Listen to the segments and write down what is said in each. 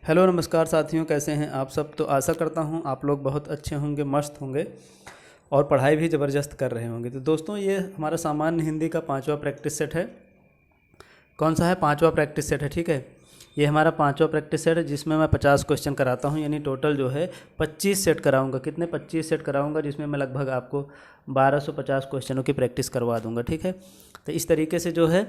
Hello नमस्कार साथियों, कैसे हैं आप सब। तो आशा करता हूं आप लोग बहुत अच्छे होंगे, मस्त होंगे और पढ़ाई भी ज़बरदस्त कर रहे होंगे। तो दोस्तों, ये हमारा सामान्य हिंदी का 5वां प्रैक्टिस सेट है। कौन सा है? 5वां प्रैक्टिस सेट है, ठीक है। ये हमारा 5वां प्रैक्टिस सेट है जिसमें मैं 50 क्वेश्चन कराता हूँ, यानी टोटल जो है 25 सेट कराऊंगा। कितने? 25 सेट कराऊंगा, जिसमें मैं लगभग आपको 1250 क्वेश्चनों की प्रैक्टिस करवा दूंगा, ठीक है। तो इस तरीके से जो है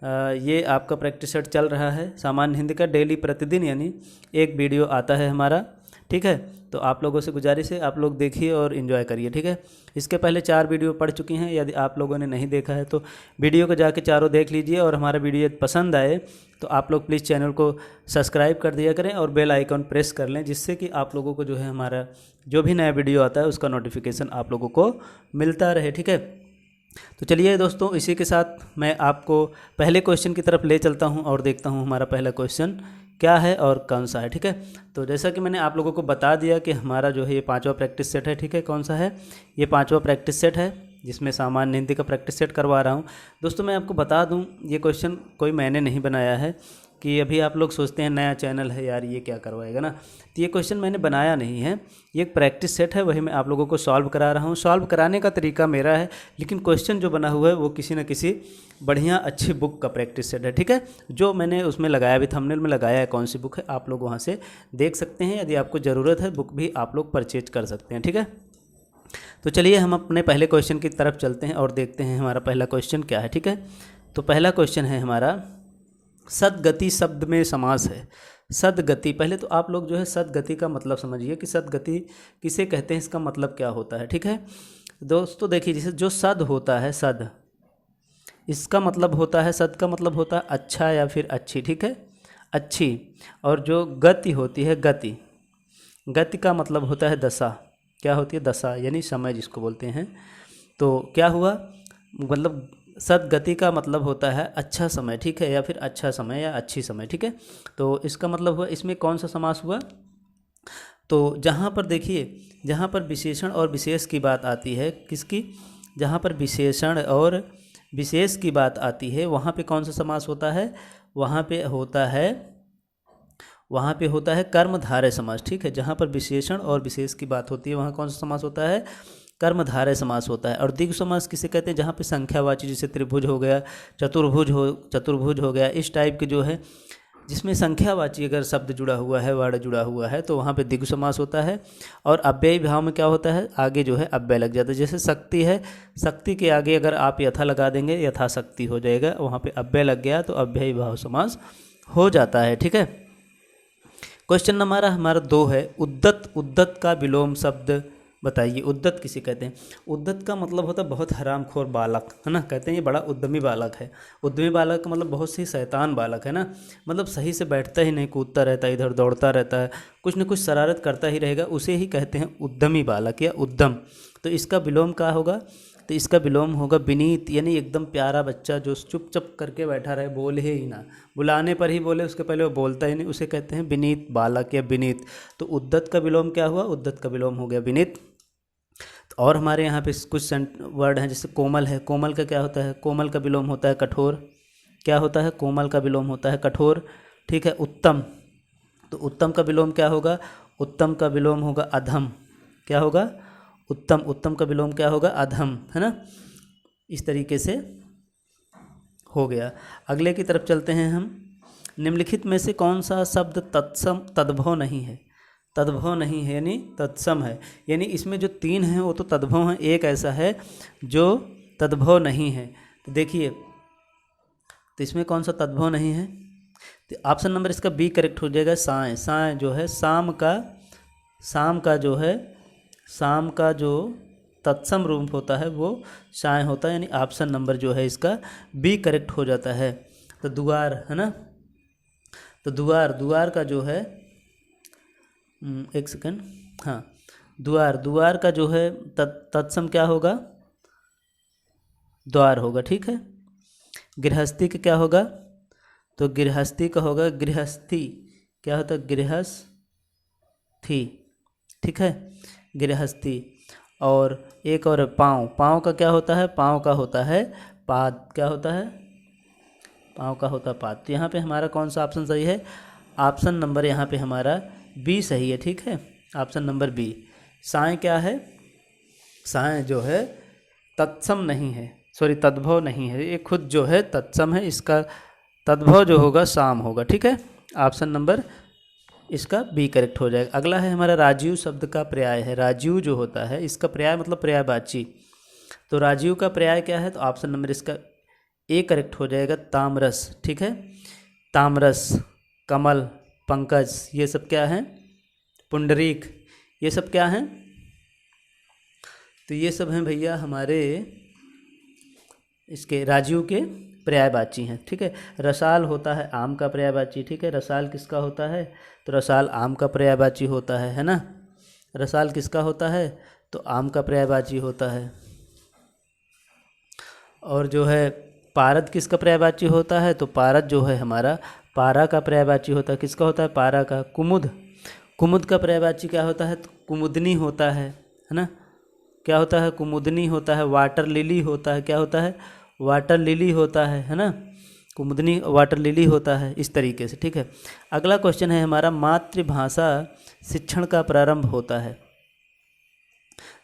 ये आपका प्रैक्टिस सेट चल रहा है सामान्य हिंदी का। डेली प्रतिदिन यानी एक वीडियो आता है हमारा, ठीक है। तो आप लोगों से गुजारिश है, आप लोग देखिए और इन्जॉय करिए, ठीक है। इसके पहले 4 वीडियो पढ़ चुकी हैं। यदि आप लोगों ने नहीं देखा है तो वीडियो को जाके चारों देख लीजिए, और हमारा वीडियो यदि पसंद आए तो आप लोग प्लीज़ चैनल को सब्सक्राइब कर दिया करें और बेल आइकन प्रेस कर लें, जिससे कि आप लोगों को जो है हमारा जो भी नया वीडियो आता है उसका नोटिफिकेशन आप लोगों को मिलता रहे, ठीक है। तो चलिए दोस्तों, इसी के साथ मैं आपको पहले क्वेश्चन की तरफ ले चलता हूं और देखता हूं हमारा पहला क्वेश्चन क्या है और कौन सा है, ठीक है। तो जैसा कि मैंने आप लोगों को बता दिया कि हमारा जो है ये 5वां प्रैक्टिस सेट है, ठीक है। कौन सा है? ये 5वां प्रैक्टिस सेट है जिसमें सामान्य हिंदी का प्रैक्टिस सेट करवा रहा हूँ। दोस्तों, मैं आपको बता दूँ, ये क्वेश्चन कोई मैंने नहीं बनाया है कि अभी आप लोग सोचते हैं नया चैनल है यार, ये क्या करवाएगा ना। तो ये क्वेश्चन मैंने बनाया नहीं है, ये एक प्रैक्टिस सेट है, वही मैं आप लोगों को सॉल्व करा रहा हूँ। सॉल्व कराने का तरीका मेरा है, लेकिन क्वेश्चन जो बना हुआ है वो किसी न किसी बढ़िया अच्छी बुक का प्रैक्टिस सेट है, ठीक है। जो मैंने उसमें लगाया भी, थंबनेल में लगाया है कौन सी बुक है, आप लोग वहाँ से देख सकते हैं। यदि आपको ज़रूरत है बुक भी आप लोग परचेज कर सकते हैं, ठीक है। तो चलिए हम अपने पहले क्वेश्चन की तरफ चलते हैं और देखते हैं हमारा पहला क्वेश्चन क्या है, ठीक है। तो पहला क्वेश्चन है हमारा, सद्गति शब्द में समास है। सद्गति, पहले तो आप लोग जो है सद्गति का मतलब समझिए कि सद्गति किसे कहते हैं, इसका मतलब क्या होता है, ठीक है। दोस्तों देखिए, जैसे जो सद होता है, सद, इसका मतलब होता है, सद का मतलब होता है अच्छा या फिर अच्छी, ठीक है, अच्छी। और जो गति होती है, गति, गति का मतलब होता है दशा। क्या होती है? दशा, यानी समय जिसको बोलते हैं। तो क्या हुआ, मतलब सद्गति का मतलब होता है अच्छा समय, ठीक है, या फिर अच्छा समय या अच्छी समय, ठीक है। तो इसका मतलब हुआ, इसमें कौन सा समास हुआ? तो जहाँ पर देखिए, जहाँ पर विशेषण और विशेष की बात आती है, किसकी? जहाँ पर विशेषण और विशेष की बात आती है, वहाँ पे कौन सा समास होता है? वहाँ पे होता है कर्मधारय समास, ठीक है। जहाँ पर विशेषण और विशेष की बात होती है वहाँ कौन सा समास होता है? कर्मधारय समास होता है। और द्विगु समास किसे कहते हैं? जहाँ पे संख्यावाची, जैसे त्रिभुज हो गया, चतुर्भुज हो गया, इस टाइप के जो है, जिसमें संख्यावाची अगर शब्द जुड़ा हुआ है, वर्ड जुड़ा हुआ है, तो वहाँ पे द्विगु समास होता है। और अव्ययी भाव में क्या होता है? आगे जो है अव्यय लग जाता है। जैसे शक्ति है, शक्ति के आगे अगर आप यथा लगा देंगे, यथाशक्ति हो जाएगा, वहाँ पे अव्यय लग गया तो अव्ययी भाव समास हो जाता है, ठीक है। क्वेश्चन नंबर हमारा 2 है, उद्दत। उद्दत का विलोम शब्द बताइए। उद्दत किसे कहते हैं? उद्दत का मतलब होता है बहुत हरामखोर बालक, है ना। कहते हैं ये बड़ा उद्यमी बालक है। उद्यमी बालक का मतलब बहुत ही शैतान बालक है ना, मतलब सही से बैठता ही नहीं, कूदता रहता है, इधर दौड़ता रहता है, कुछ न कुछ शरारत करता ही रहेगा, उसे ही कहते हैं उद्यमी बालक या उद्यम। तो इसका विलोम क्या होगा? तो इसका विलोम होगा विनीत, यानी एकदम प्यारा बच्चा जो चुपचाप करके बैठा रहे, बोले ही ना, बुलाने पर ही बोले, उसके पहले वो बोलता ही नहीं, उसे कहते हैं विनीत बालक या विनीत। तो उद्दत का विलोम क्या हुआ? उद्दत का विलोम हो गया विनीत। और हमारे यहाँ पे कुछ वर्ड हैं, जैसे कोमल है। कोमल का क्या होता है? कोमल का विलोम होता है कठोर। क्या होता है? कोमल का विलोम होता है कठोर, ठीक है। उत्तम, तो उत्तम का विलोम क्या होगा? उत्तम का विलोम होगा अधम। क्या होगा? उत्तम, उत्तम का विलोम क्या होगा? अधम, है ना। इस तरीके से हो गया। अगले की तरफ चलते हैं हम। निम्नलिखित में से कौन सा शब्द तत्सम तद्भव नहीं है? तद्भव नहीं है यानी तत्सम है, यानी इसमें जो 3 हैं वो तो तद्भव हैं, एक ऐसा है जो तद्भव नहीं है। तो देखिए, तो इसमें कौन सा तद्भव नहीं है? तो ऑप्शन नंबर इसका बी करेक्ट हो जाएगा। साय, साय जो है शाम का जो है, शाम का जो तत्सम रूप होता है वो साय होता है, यानी ऑप्शन नंबर जो है इसका बी करेक्ट हो जाता है। तो दुआर, है ना। तो दुआर, दुआर का जो है, एक सेकंड, हाँ, द्वार, द्वार का जो है तत्सम क्या होगा? द्वार होगा, ठीक है। गृहस्थी का क्या होगा? तो गृहस्थी का होगा गृहस्थी। क्या होता है? गृहस्थी, ठीक है, गृहस्थी। और एक और पाँव, पाँव का क्या होता है? पाँव का होता है पाद। क्या होता है? पाँव का होता है पाद। तो यहाँ पे हमारा कौन सा ऑप्शन सही है? ऑप्शन नंबर यहाँ पे हमारा बी सही है, ठीक है, ऑप्शन नंबर बी। साय क्या है? साय जो है तत्सम नहीं है, सॉरी तद्भव नहीं है, ये खुद जो है तत्सम है, इसका तद्भव जो होगा साम होगा, ठीक है। ऑप्शन नंबर इसका बी करेक्ट हो जाएगा। अगला है हमारा राजीव शब्द का पर्याय है। राजीव जो होता है इसका पर्याय मतलब पर्यायवाची, तो राजीव का पर्याय क्या है? तो ऑप्शन नंबर इसका ए करेक्ट हो जाएगा, तामरस, ठीक है। तामरस, कमल, पंकज, ये सब क्या हैं? पुंडरीक, ये सब क्या हैं? तो ये सब हैं भैया हमारे इसके राजीव के पर्यायवाची हैं, ठीक है। रसाल होता है आम का पर्यायवाची, ठीक है। रसाल किसका होता है? तो रसाल आम का पर्यायवाची होता है ना। रसाल किसका होता है? तो आम का पर्यायवाची होता है। और जो है पारद किसका पर्यायवाची होता है? तो पारद जो है हमारा पारा का पर्यायवाची होता है। किसका होता है? पारा का। कुमुद, कुमुद का पर्यायवाची क्या होता है? तो कुमुदनी होता है ना। क्या होता है? कुमुदनी होता है। वाटर लिली होता है, क्या होता है? वाटर लिली होता है ना। कुमुदनी वाटर लिली होता है, इस तरीके से, ठीक है। अगला क्वेश्चन है हमारा, मातृभाषा शिक्षण का प्रारंभ होता है।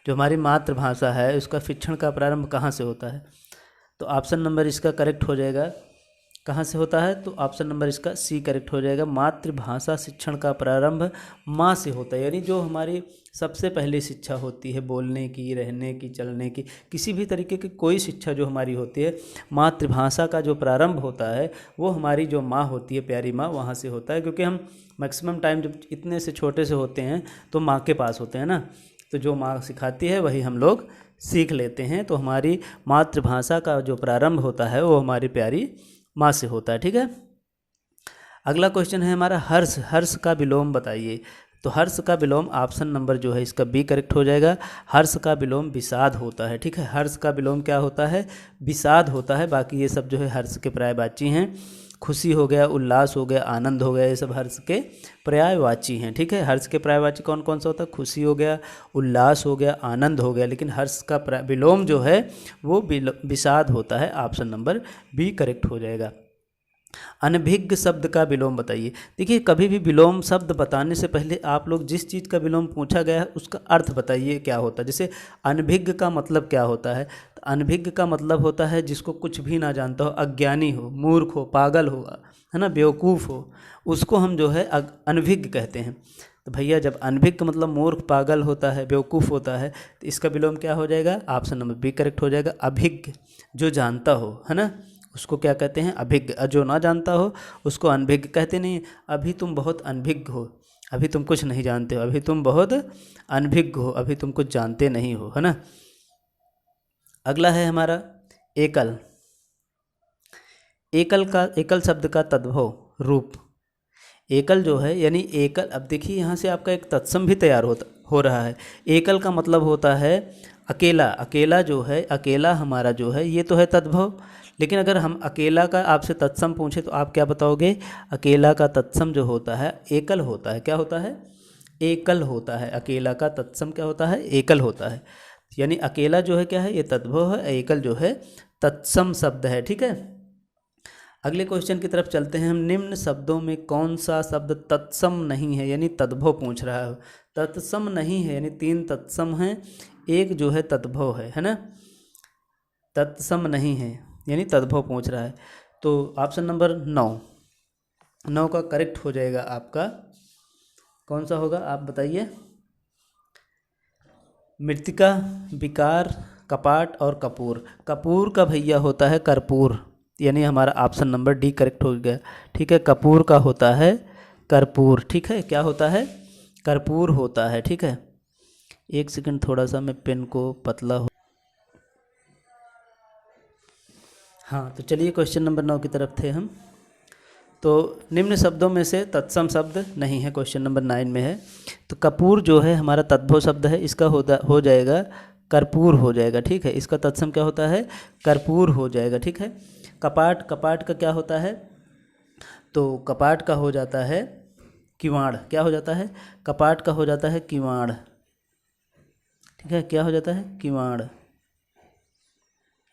जो हमारी मातृभाषा है उसका शिक्षण का प्रारंभ कहाँ से होता है? तो ऑप्शन नंबर इसका करेक्ट हो जाएगा, कहाँ से होता है? तो ऑप्शन नंबर इसका सी करेक्ट हो जाएगा। मातृभाषा शिक्षण का प्रारंभ माँ से होता है, यानी जो हमारी सबसे पहली शिक्षा होती है बोलने की, रहने की, चलने की, किसी भी तरीके की कोई शिक्षा जो हमारी होती है, मातृभाषा का जो प्रारंभ होता है वो हमारी जो माँ होती है, प्यारी माँ, वहाँ से होता है। क्योंकि हम मैक्सिमम टाइम जब इतने से छोटे से होते हैं तो माँ के पास होते हैं ना, तो जो माँ सिखाती है वही हम लोग सीख लेते हैं। तो हमारी मातृभाषा का जो प्रारंभ होता है वो हमारी प्यारी माँ से होता है, ठीक है। अगला क्वेश्चन है हमारा, हर्ष, हर्ष का विलोम बताइए। तो हर्ष का विलोम ऑप्शन नंबर जो है इसका बी करेक्ट हो जाएगा। हर्ष का विलोम विषाद होता है, ठीक है। हर्ष का विलोम क्या होता है? विषाद होता है। बाकी ये सब जो है हर्ष के पर्यायवाची हैं। खुशी हो गया, उल्लास हो गया, आनंद हो गया, ये सब हर्ष के पर्यायवाची हैं, ठीक है। हर्ष के पर्यायवाची कौन कौन सा होता है? खुशी हो गया, उल्लास हो गया, आनंद हो गया। लेकिन हर्ष का विलोम जो है वो विषाद होता है। ऑप्शन नंबर बी करेक्ट हो जाएगा। अनभिज्ञ शब्द का विलोम बताइए। देखिए, कभी भी विलोम शब्द बताने से पहले आप लोग जिस चीज़ का विलोम पूछा गया है उसका अर्थ बताइए क्या होता है। जैसे अनभिज्ञ का मतलब क्या होता है? तो अनभिज्ञ का मतलब होता है जिसको कुछ भी ना जानता हो, अज्ञानी हो, मूर्ख हो, पागल हो, है ना, बेवकूफ़ हो, उसको हम जो है अनभिज्ञ कहते हैं। तो भैया जब अनभिज्ञ मतलब मूर्ख, पागल होता है, बेवकूफ़ होता है, तो इसका विलोम क्या हो जाएगा? ऑप्शन नंबर बी करेक्ट हो जाएगा। अभिज्ञ, जो जानता हो, है ना, उसको क्या कहते हैं? अभिज्ञ। जो ना जानता हो उसको अनभिज्ञ कहते नहीं। अभी तुम बहुत अनभिज्ञ हो, अभी तुम कुछ नहीं जानते हो, अभी तुम बहुत अनभिज्ञ हो, अभी तुम कुछ जानते नहीं हो, है ना। अगला है हमारा एकल। एकल का, एकल शब्द का तद्भव रूप। एकल जो है यानी एकल, अब देखिए यहाँ से आपका एक तत्सम भी तैयार हो रहा है। एकल का मतलब होता है अकेला। अकेला जो है, अकेला हमारा जो है ये तो है तद्भव। लेकिन अगर हम अकेला का आपसे तत्सम पूछे तो आप क्या बताओगे? अकेला का तत्सम जो होता है एकल होता है। क्या होता है? एकल होता है। अकेला का तत्सम क्या होता है? एकल होता है। यानी अकेला जो है क्या है? ये तद्भव है। एकल जो है तत्सम शब्द है, ठीक है। अगले क्वेश्चन की तरफ चलते हैं हम। निम्न शब्दों में कौन सा शब्द तत्सम नहीं है, यानी तद्भव पूछ रहा है। तत्सम नहीं है यानी 3 तत्सम हैं, एक जो है तद्भव है ना। तत्सम नहीं है यानी तद्भव पूछ रहा है। तो ऑप्शन नंबर 9 का करेक्ट हो जाएगा आपका। कौन सा होगा आप बताइए? मृतिका, विकार, कपाट और कपूर। कपूर का भैया होता है कर्पूर, यानी हमारा ऑप्शन नंबर डी करेक्ट हो गया, ठीक है। कपूर का होता है कर्पूर, ठीक है। क्या होता है? कर्पूर होता है, ठीक है। एक सेकंड, थोड़ा सा मैं पेन को पतला हो। हाँ, तो चलिए क्वेश्चन नंबर 9 की तरफ थे हम। तो निम्न शब्दों में से तत्सम शब्द नहीं है, क्वेश्चन नंबर 9 में है। तो कपूर जो है हमारा तद्भव शब्द है, इसका हो जाएगा कर्पूर हो जाएगा, ठीक है। इसका तत्सम क्या होता है? कर्पूर हो जाएगा, ठीक है। कपाट, कपाट का क्या होता है? तो कपाट का हो जाता है किवाड़। क्या हो जाता है? कपाट का हो जाता है किवाड़, ठीक है। क्या हो जाता है? किवाड़।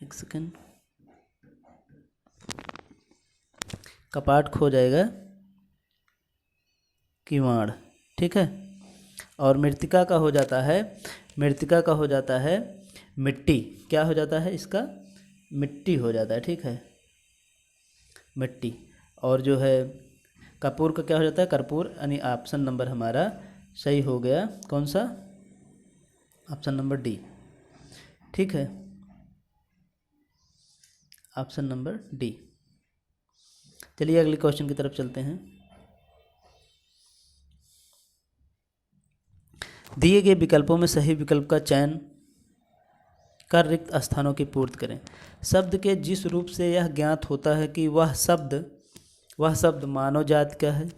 एक सेकंड, कपाट खो जाएगा किवाड़, ठीक है। और मृत्तिका का हो जाता है, मृत्तिका का हो जाता है मिट्टी। क्या हो जाता है इसका? मिट्टी हो जाता है, ठीक है, मिट्टी। और जो है कपूर का क्या हो जाता है? कर्पूर। यानी ऑप्शन नंबर हमारा सही हो गया, कौन सा? ऑप्शन नंबर डी, ठीक है, ऑप्शन नंबर डी। चलिए अगले क्वेश्चन की तरफ चलते हैं। दिए गए विकल्पों में सही विकल्प का चयन कर रिक्त स्थानों की पूर्ति करें। शब्द के जिस रूप से यह ज्ञात होता है कि वह शब्द मानव जाति का है,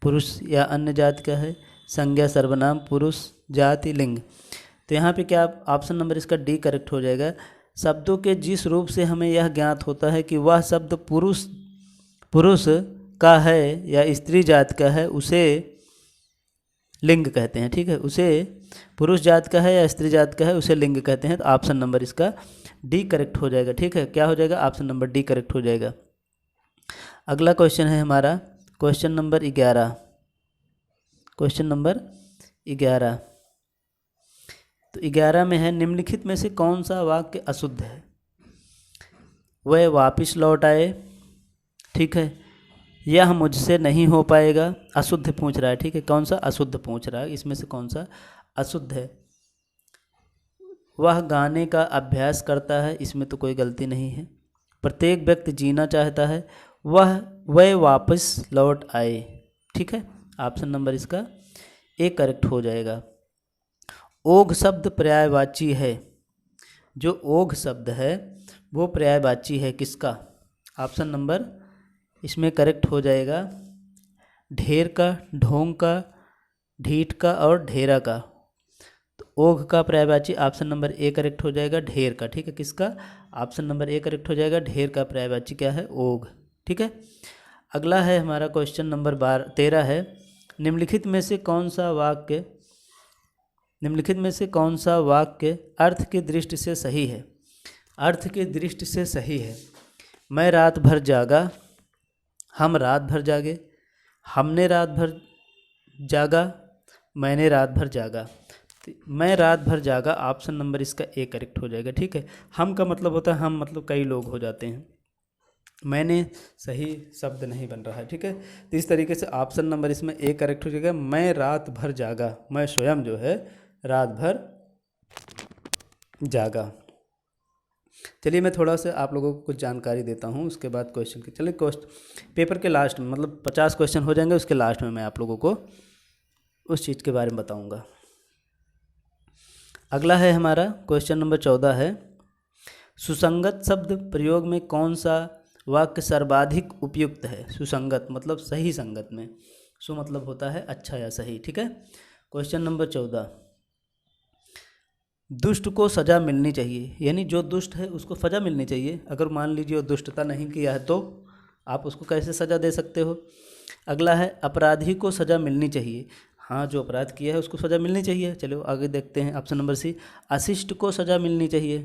पुरुष या अन्य जाति का है, संज्ञा सर्वनाम, पुरुष, जाति, लिंग। तो यहाँ पे क्या ऑप्शन नंबर इसका डी करेक्ट हो जाएगा। शब्दों के जिस रूप से हमें यह ज्ञात होता है कि वह शब्द पुरुष का है या स्त्री जाति का है, उसे लिंग कहते हैं, ठीक है। उसे पुरुष जाति का है या स्त्री जाति का है, उसे लिंग कहते हैं। तो ऑप्शन नंबर इसका डी करेक्ट हो जाएगा, ठीक है। क्या हो जाएगा? ऑप्शन नंबर डी करेक्ट हो जाएगा। अगला क्वेश्चन है हमारा क्वेश्चन नंबर 11। क्वेश्चन नंबर 11, तो 11 में है, निम्नलिखित में से कौन सा वाक्य अशुद्ध है? वह वापिस लौट आए, ठीक है, यह मुझसे नहीं हो पाएगा, अशुद्ध पूछ रहा है, ठीक है। कौन सा अशुद्ध पूछ रहा है? इसमें से कौन सा अशुद्ध है? वह गाने का अभ्यास करता है, इसमें तो कोई गलती नहीं है। प्रत्येक व्यक्ति जीना चाहता है, वह वापस लौट आए, ठीक है। ऑप्शन नंबर इसका ए करेक्ट हो जाएगा। ओघ शब्द पर्यायवाची है, जो ओघ शब्द है वो पर्यायवाची है किसका? ऑप्शन नंबर इसमें करेक्ट हो जाएगा ढेर का, ढोंग का, ढीठ का और ढेरा का। तो ओघ का पर्यायवाची ऑप्शन नंबर ए करेक्ट हो जाएगा, ढेर का, ठीक है। किसका? ऑप्शन नंबर ए करेक्ट हो जाएगा, ढेर का पर्यायवाची क्या है? ओघ, ठीक है। अगला है हमारा क्वेश्चन नंबर 13 है, निम्नलिखित में से कौन सा वाक्य अर्थ की दृष्टि से सही है? अर्थ की दृष्टि से सही है। मैं रात भर जागा, हम रात भर जागे, हमने रात भर जागा, मैंने रात भर जागा। तो मैं रात भर जागा ऑप्शन नंबर इसका ए करेक्ट हो जाएगा, ठीक है। हम का मतलब होता है हम मतलब कई लोग हो जाते हैं, मैंने सही शब्द नहीं बन रहा है, ठीक है। तो इस तरीके से ऑप्शन नंबर इसमें ए करेक्ट हो जाएगा, मैं रात भर जागा, मैं स्वयं जो है रात भर जागा। चलिए मैं थोड़ा सा आप लोगों को कुछ जानकारी देता हूँ, उसके बाद क्वेश्चन की। चलिए पेपर के लास्ट में, मतलब 50 क्वेश्चन हो जाएंगे, उसके लास्ट में मैं आप लोगों को उस चीज़ के बारे में बताऊँगा। अगला है हमारा क्वेश्चन नंबर 14 है, सुसंगत शब्द प्रयोग में कौन सा वाक्य सर्वाधिक उपयुक्त है? सुसंगत मतलब सही संगत में, सु मतलब होता है अच्छा या सही, ठीक है। क्वेश्चन नंबर 14, दुष्ट को सज़ा मिलनी चाहिए, यानी जो दुष्ट है उसको सज़ा मिलनी चाहिए। अगर मान लीजिए वो दुष्टता नहीं किया है तो आप उसको कैसे सज़ा दे सकते हो? अगला है, अपराधी को सज़ा मिलनी चाहिए, हाँ जो अपराध किया है उसको सज़ा मिलनी चाहिए। चलो आगे देखते हैं, ऑप्शन नंबर सी, अशिष्ट को सज़ा मिलनी चाहिए,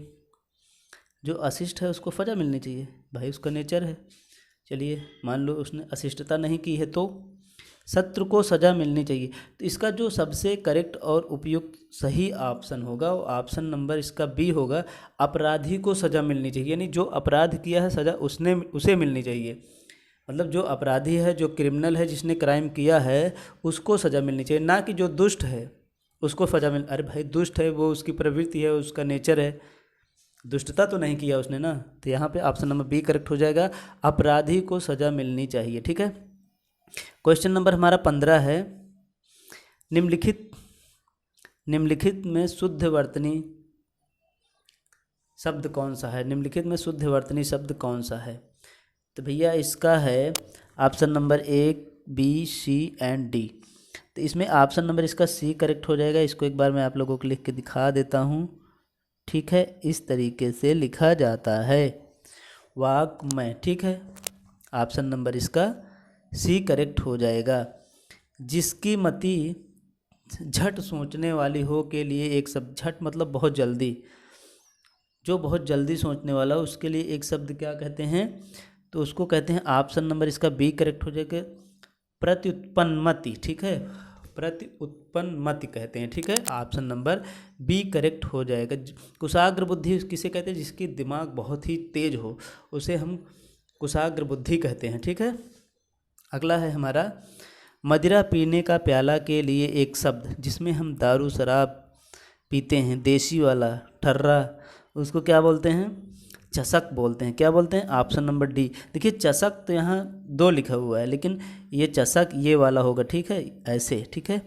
जो अशिष्ट है उसको सज़ा मिलनी चाहिए, भाई उसका नेचर है। चलिए मान लो उसने अशिष्टता नहीं की है तो शत्रु को सज़ा मिलनी चाहिए। तो इसका जो सबसे करेक्ट और उपयुक्त सही ऑप्शन होगा वो ऑप्शन नंबर इसका बी होगा, अपराधी को सज़ा मिलनी चाहिए, यानी जो अपराध किया है सज़ा उसे मिलनी चाहिए। मतलब जो अपराधी है, जो क्रिमिनल है, जिसने क्राइम किया है उसको सज़ा मिलनी चाहिए, ना कि जो दुष्ट है उसको सज़ा मिल। अरे भाई दुष्ट है वो उसकी प्रवृत्ति है, उसका नेचर है, दुष्टता तो नहीं किया उसने ना। तो यहाँ पे ऑप्शन नंबर बी करेक्ट हो जाएगा, अपराधी को सज़ा मिलनी चाहिए, ठीक है। क्वेश्चन नंबर हमारा 15 है, निम्नलिखित में शुद्ध वर्तनी शब्द कौन सा है? निम्नलिखित में शुद्ध वर्तनी शब्द कौन सा है? तो भैया इसका है option number A, B, C and D. तो इसमें ऑप्शन नंबर इसका सी करेक्ट हो जाएगा। इसको एक बार मैं आप लोगों को लिख के दिखा देता हूँ, ठीक है। इस तरीके से लिखा जाता है वाक्य, ठीक है। ऑप्शन नंबर इसका सी करेक्ट हो जाएगा। जिसकी मति झट सोचने वाली हो के लिए एक शब्द, झट मतलब बहुत जल्दी, जो बहुत जल्दी सोचने वाला हो उसके लिए एक शब्द क्या कहते हैं? तो उसको कहते हैं, ऑप्शन नंबर इसका बी करेक्ट हो जाएगा, प्रत्युत्पन्नमति, ठीक है, प्रत्युत्पन्नमति कहते हैं, ठीक है। ऑप्शन नंबर बी करेक्ट हो जाएगा। कुशाग्र बुद्धि किसे कहते हैं? जिसकी दिमाग बहुत ही तेज हो उसे हम कुशाग्र बुद्धि कहते हैं, ठीक है। अगला है हमारा मदिरा पीने का प्याला के लिए एक शब्द, जिसमें हम दारू शराब पीते हैं, देसी वाला ठर्रा, उसको क्या बोलते हैं? चषक बोलते हैं। क्या बोलते हैं? Option number D. देखिए चषक तो यहाँ 2 लिखा हुआ है, लेकिन ये चषक ये वाला होगा, ठीक है, ऐसे, ठीक है,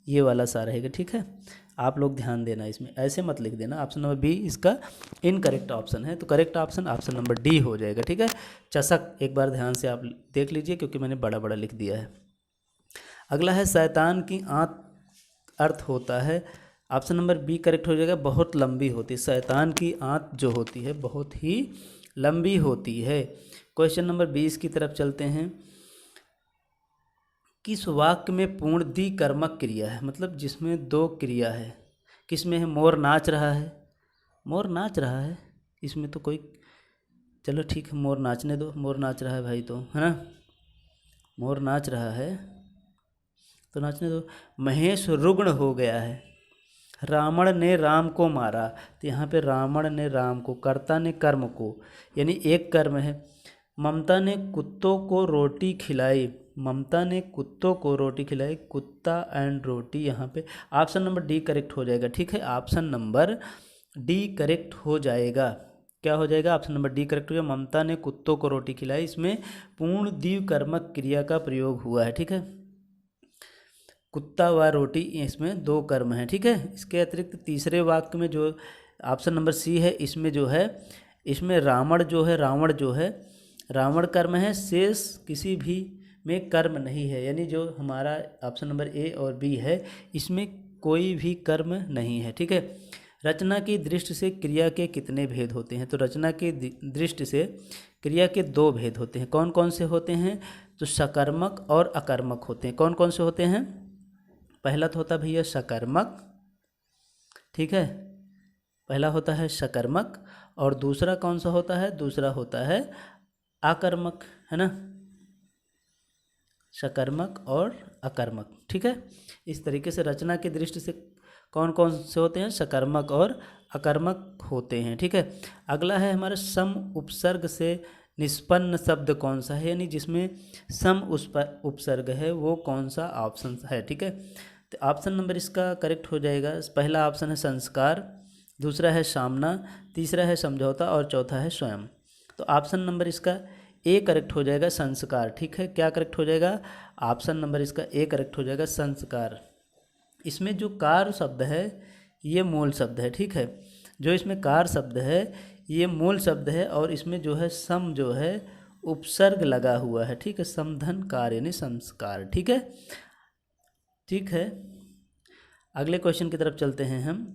ये वाला सा रहेगा, ठीक है। आप लोग ध्यान देना, इसमें ऐसे मत लिख देना। ऑप्शन नंबर बी इसका इनकरेक्ट ऑप्शन है, तो correct option option number D हो जाएगा, ठीक है। चषक एक बार ध्यान से आप देख लीजिए, क्योंकि मैंने बड़ा बड़ा लिख दिया है। अगला है शैतान की आंत अर्थ होता है, ऑप्शन नंबर बी करेक्ट हो जाएगा, बहुत लंबी होती है। शैतान की आंत जो होती है बहुत ही लंबी होती है। क्वेश्चन नंबर 20 की तरफ चलते हैं। किस वाक्य में पूर्ण द्विकर्मक क्रिया है? मतलब जिसमें 2 क्रिया है। किस में है? मोर नाच रहा है, मोर नाच रहा है, इसमें तो कोई, चलो ठीक है, मोर नाचने दो, मोर नाच रहा है भाई, तो है ना, मोर नाच रहा है तो नाचने दो। महेश रुग्ण हो गया है, रावण ने राम को मारा, तो यहाँ पे रावण ने राम को, कर्ता ने कर्म को, यानी एक कर्म है। ममता ने कुत्तों को रोटी खिलाई, ममता ने कुत्तों को रोटी खिलाई, कुत्ता एंड रोटी, यहाँ पे ऑप्शन नंबर डी करेक्ट हो जाएगा, ठीक है। ऑप्शन नंबर डी करेक्ट हो जाएगा। क्या हो जाएगा? ऑप्शन नंबर डी करेक्ट हो जाएगा। ममता ने कुत्तों को रोटी खिलाई, इसमें पूर्ण द्विकर्मक क्रिया का प्रयोग हुआ है, ठीक है। कुत्ता व रोटी, इसमें 2 कर्म हैं, ठीक है। इसके अतिरिक्त तीसरे वाक्य में जो ऑप्शन नंबर सी है, इसमें जो है, इसमें रावण जो है, रावण जो है, रावण कर्म है, शेष किसी भी में कर्म नहीं है, यानी जो हमारा ऑप्शन नंबर ए और बी है, इसमें कोई भी कर्म नहीं है, ठीक है। रचना की दृष्टि से क्रिया के कितने भेद होते हैं? तो रचना की दृष्टि से क्रिया के 2 भेद होते हैं। कौन कौन से होते हैं? तो सकर्मक और अकर्मक होते हैं। कौन कौन से होते हैं? पहला तो होता है भैया सकर्मक, ठीक है, पहला होता है सकर्मक, और दूसरा कौन सा होता है? दूसरा होता है आकर्मक, है ना, सकर्मक और अकर्मक, ठीक है। इस तरीके से रचना की दृष्टि से कौन कौन से होते हैं? सकर्मक और अकर्मक होते हैं, ठीक है। अगला है हमारे सम उपसर्ग से निष्पन्न शब्द कौन सा है, यानी जिसमें सम उपसर्ग है, वो कौन सा ऑप्शन है, ठीक है। तो ऑप्शन नंबर इसका करेक्ट हो जाएगा। पहला ऑप्शन है संस्कार, दूसरा है सामना, तीसरा है समझौता और चौथा है स्वयं। तो ऑप्शन नंबर इसका ए करेक्ट हो जाएगा, संस्कार, ठीक है। क्या करेक्ट हो जाएगा? ऑप्शन नंबर इसका ए करेक्ट हो जाएगा, संस्कार। इसमें जो कार शब्द है ये मूल शब्द है, ठीक है। जो इसमें कार शब्द है ये मूल शब्द है, और इसमें जो है सम जो है उपसर्ग लगा हुआ है, ठीक है, समधन कार यानी संस्कार, ठीक है, ठीक है। अगले क्वेश्चन की तरफ चलते हैं हम।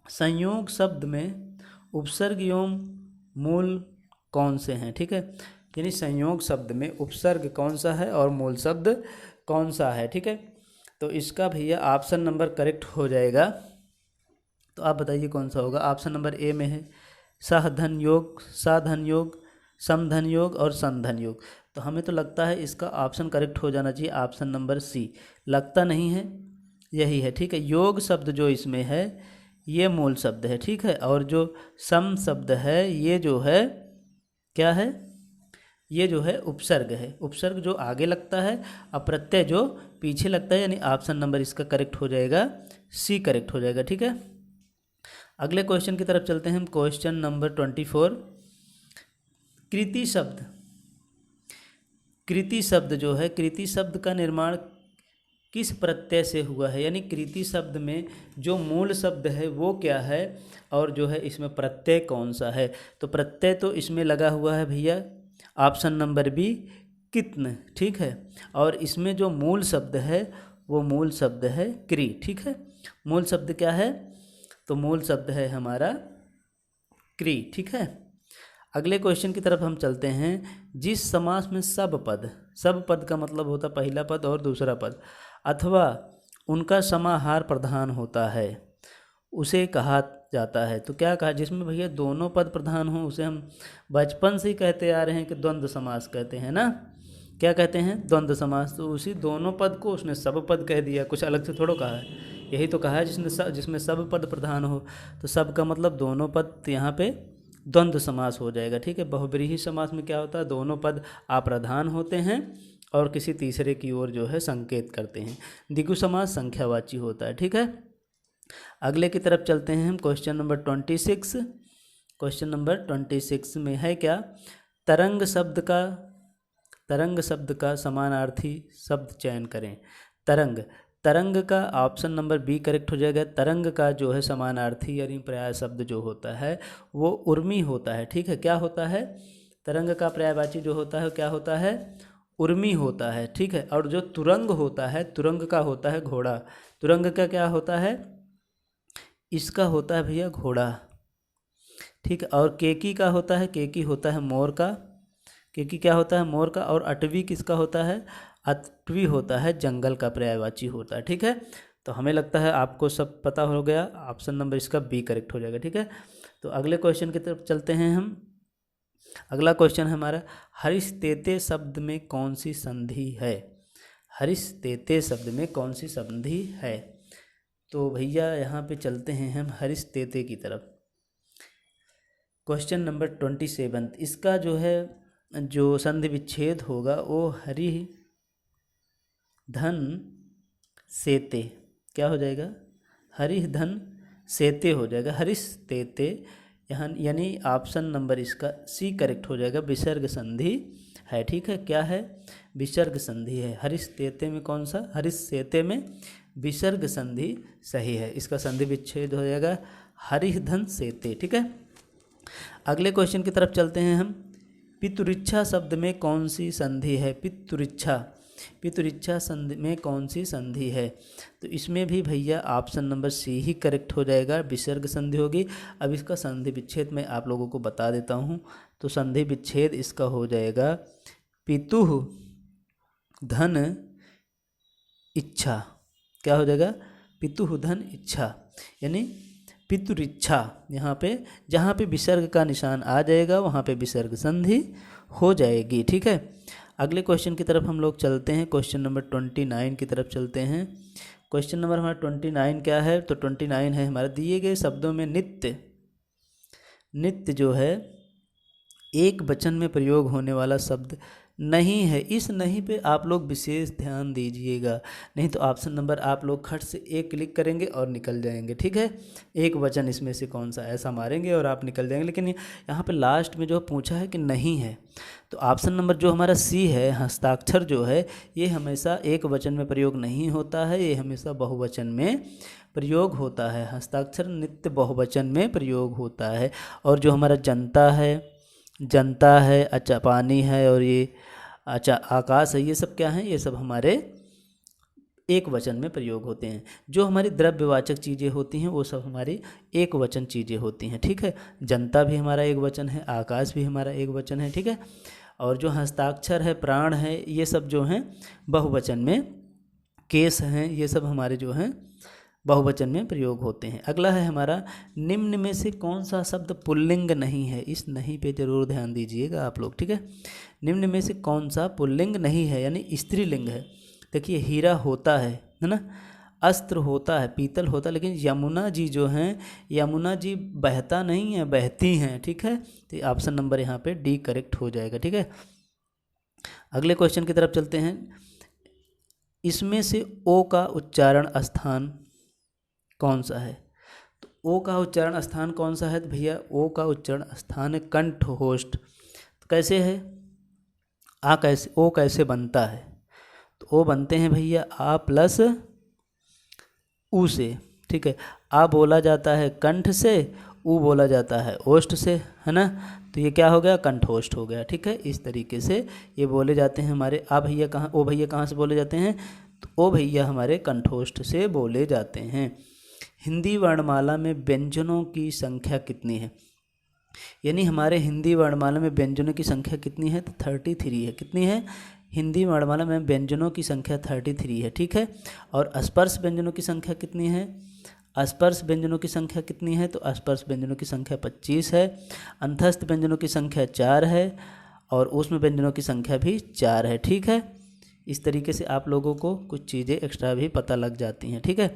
संयोग शब्द में उपसर्ग एवं मूल कौन से हैं, ठीक है, यानी संयोग शब्द में उपसर्ग कौन सा है और मूल शब्द कौन सा है, ठीक है। तो इसका भैया ऑप्शन नंबर करेक्ट हो जाएगा। तो आप बताइए कौन सा होगा? ऑप्शन नंबर ए में है सहधन योग, साधन योग, समधन योग और संधन योग। तो हमें तो लगता है इसका ऑप्शन करेक्ट हो जाना चाहिए ऑप्शन नंबर सी। लगता नहीं है, यही है, ठीक है। योग शब्द जो इसमें है ये मूल शब्द है, ठीक है, और जो सम शब्द है ये जो है क्या है? ये जो है उपसर्ग है। उपसर्ग जो आगे लगता है और प्रत्यय जो पीछे लगता है, यानी ऑप्शन नंबर इसका करेक्ट हो जाएगा, सी करेक्ट हो जाएगा, ठीक है। अगले क्वेश्चन की तरफ चलते हैं हम। Question number 24। कृति शब्द, कृति शब्द जो है, कृति शब्द का निर्माण किस प्रत्यय से हुआ है, यानी कृति शब्द में जो मूल शब्द है वो क्या है और जो है इसमें प्रत्यय कौन सा है? तो प्रत्यय तो इसमें लगा हुआ है भैया ऑप्शन नंबर बी कित्न, ठीक है, और इसमें जो मूल शब्द है वो मूल शब्द है क्रि, ठीक है। मूल शब्द क्या है? तो मूल शब्द है हमारा क्रि, ठीक है। अगले क्वेश्चन की तरफ हम चलते हैं। जिस समास में सब पद का मतलब होता है पहला पद और दूसरा पद, अथवा उनका समाहार प्रधान होता है, उसे कहा जाता है। तो क्या कहा? जिसमें भैया दोनों पद प्रधान हो उसे हम बचपन से ही कहते आ रहे हैं कि द्वंद्व समास कहते हैं ना। क्या कहते हैं, द्वंद्व समास। तो उसी दोनों पद को उसने सब पद कह दिया, कुछ अलग से थोड़ा कहा है, यही तो कहा है जिसमें सब पद प्रधान हो। तो सब का मतलब दोनों पद, तो यहाँ पे द्वंद्व समास हो जाएगा। ठीक है, बहुब्रीहि समास में क्या होता है, दोनों पद अप्रधान होते हैं और किसी तीसरे की ओर जो है संकेत करते हैं। द्विगु समास संख्यावाची होता है। ठीक है, अगले की तरफ चलते हैं हम। Question number 26। क्वेश्चन नंबर 26 में है क्या, तरंग शब्द का समानार्थी शब्द चयन करें। तरंग का ऑप्शन नंबर बी करेक्ट हो जाएगा। तरंग का जो है समानार्थी यानी पर्याय शब्द जो होता है वो उर्मी होता है। ठीक है, क्या होता है, तरंग का पर्यायवाची जो होता है क्या होता है, उर्मी होता है। ठीक है, और जो तुरंग होता है, तुरंग का होता है घोड़ा। तुरंग का क्या होता है, इसका होता है भैया घोड़ा। ठीक है, और केकी का होता है, केकी होता है मोर का। केकी क्या होता है, मोर का। और अटवी किसका होता है, अटवी होता है जंगल का पर्यायवाची होता है। ठीक है, तो हमें लगता है आपको सब पता हो गया, ऑप्शन नंबर इसका बी करेक्ट हो जाएगा। ठीक है, तो अगले क्वेश्चन की तरफ चलते हैं हम। अगला क्वेश्चन है हमारा, हरिश तेते शब्द में कौन सी संधि है। हरिश तेते शब्द में कौन सी संधि है। तो भैया यहाँ पे चलते हैं हम हरिश तेते की तरफ। क्वेश्चन नंबर 27, इसका जो है जो संधि विच्छेद होगा वो हरि धन सेते, क्या हो जाएगा, हरि धन सेते हो जाएगा, हरिश तेते। यहाँ यानी ऑप्शन नंबर इसका सी करेक्ट हो जाएगा, विसर्ग संधि है। ठीक है, क्या है, विसर्ग संधि है। हरिश तेते में कौन सा, हरिश सेते में विसर्ग संधि सही है। इसका संधि विच्छेद हो जाएगा हरिह धन सेते। ठीक है, अगले क्वेश्चन की तरफ चलते हैं हम। पितृइच्छा शब्द में कौन सी संधि है। पितृइच्छा संधि में कौन सी संधि है। तो इसमें भी भैया ऑप्शन नंबर सी ही करेक्ट हो जाएगा, विसर्ग संधि होगी। अब इसका संधि विच्छेद मैं आप लोगों को बता देता हूँ। तो संधि विच्छेद इसका हो जाएगा पितुः धन इच्छा। क्या हो जाएगा, पितुः धन इच्छा, यानी पितृइच्छा। यहाँ पे जहाँ पे विसर्ग का निशान आ जाएगा वहाँ पे विसर्ग संधि हो जाएगी। ठीक है, अगले क्वेश्चन की तरफ हम लोग चलते हैं। क्वेश्चन नंबर 29 की तरफ चलते हैं। क्वेश्चन नंबर हमारा 29 क्या है, तो 29 है हमारा, दिए गए शब्दों में नित्य जो है एक वचन में प्रयोग होने वाला शब्द नहीं है। इस नहीं पे आप लोग विशेष ध्यान दीजिएगा, नहीं तो ऑप्शन नंबर आप लोग खट से एक क्लिक करेंगे और निकल जाएंगे। ठीक है, एक वचन इसमें से कौन सा, ऐसा मारेंगे और आप निकल जाएंगे। लेकिन यहाँ पे लास्ट में जो पूछा है कि नहीं है, तो ऑप्शन नंबर जो हमारा सी है, हस्ताक्षर जो है, ये हमेशा एक वचन में प्रयोग नहीं होता है, ये हमेशा बहुवचन में प्रयोग होता है। हस्ताक्षर नित्य बहुवचन में प्रयोग होता है। और जो हमारा जनता है, अच्छा पानी है, और ये अच्छा आकाश है, ये सब क्या हैं, ये सब हमारे एक वचन में प्रयोग होते हैं। जो हमारी द्रव्यवाचक चीज़ें होती हैं वो सब हमारी एक वचन चीज़ें होती हैं। ठीक है, जनता भी हमारा एक वचन है, आकाश भी हमारा एक वचन है। ठीक है, और जो हस्ताक्षर है, प्राण है, ये सब जो हैं बहुवचन में, केस हैं, ये सब हमारे जो हैं बहुवचन में प्रयोग होते हैं। अगला है हमारा, निम्न में से कौन सा शब्द पुल्लिंग नहीं है। इस नहीं पे जरूर ध्यान दीजिएगा आप लोग। ठीक है, निम्न में से कौन सा पुल्लिंग नहीं है, यानी स्त्रीलिंग है। देखिए, हीरा होता है ना, अस्त्र होता है, पीतल होता है, लेकिन यमुना जी जो हैं, यमुना जी बहता नहीं है, बहती हैं। ठीक है, तो ऑप्शन नंबर यहाँ पे डी करेक्ट हो जाएगा। ठीक है, अगले क्वेश्चन की तरफ चलते हैं। इसमें से ओ का उच्चारण स्थान कौन सा है। तो ओ का उच्चारण स्थान कौन सा है, तो भैया ओ का उच्चारण स्थान है कंठहोष्ठ। तो कैसे है, ओ कैसे बनता है, तो ओ बनते हैं भैया आ प्लस ऊ से। ठीक है, आ बोला जाता है कंठ से, ऊ बोला जाता है ओष्ठ से, है ना। तो ये क्या हो गया, कंठोष्ठ हो गया। ठीक है, इस तरीके से ये बोले जाते हैं हमारे। ओ भैया कहाँ से बोले जाते हैं, तो ओ भैया हमारे कंठोष्ठ से बोले जाते हैं। हिंदी वर्णमाला में व्यंजनों की संख्या कितनी है, यानी हमारे हिंदी वर्णमाला में व्यंजनों की संख्या कितनी है, तो 33 है। कितनी है, हिंदी वर्णमाला में व्यंजनों की संख्या 33 है। ठीक है, और स्पर्श व्यंजनों की संख्या कितनी है, स्पर्श व्यंजनों की संख्या कितनी है, तो स्पर्श व्यंजनों की संख्या 25 है। अंतस्थ व्यंजनों की संख्या 4 है, और ऊष्म व्यंजनों की संख्या भी 4 है। ठीक है, इस तरीके से आप लोगों को कुछ चीज़ें एक्स्ट्रा भी पता लग जाती हैं। ठीक है,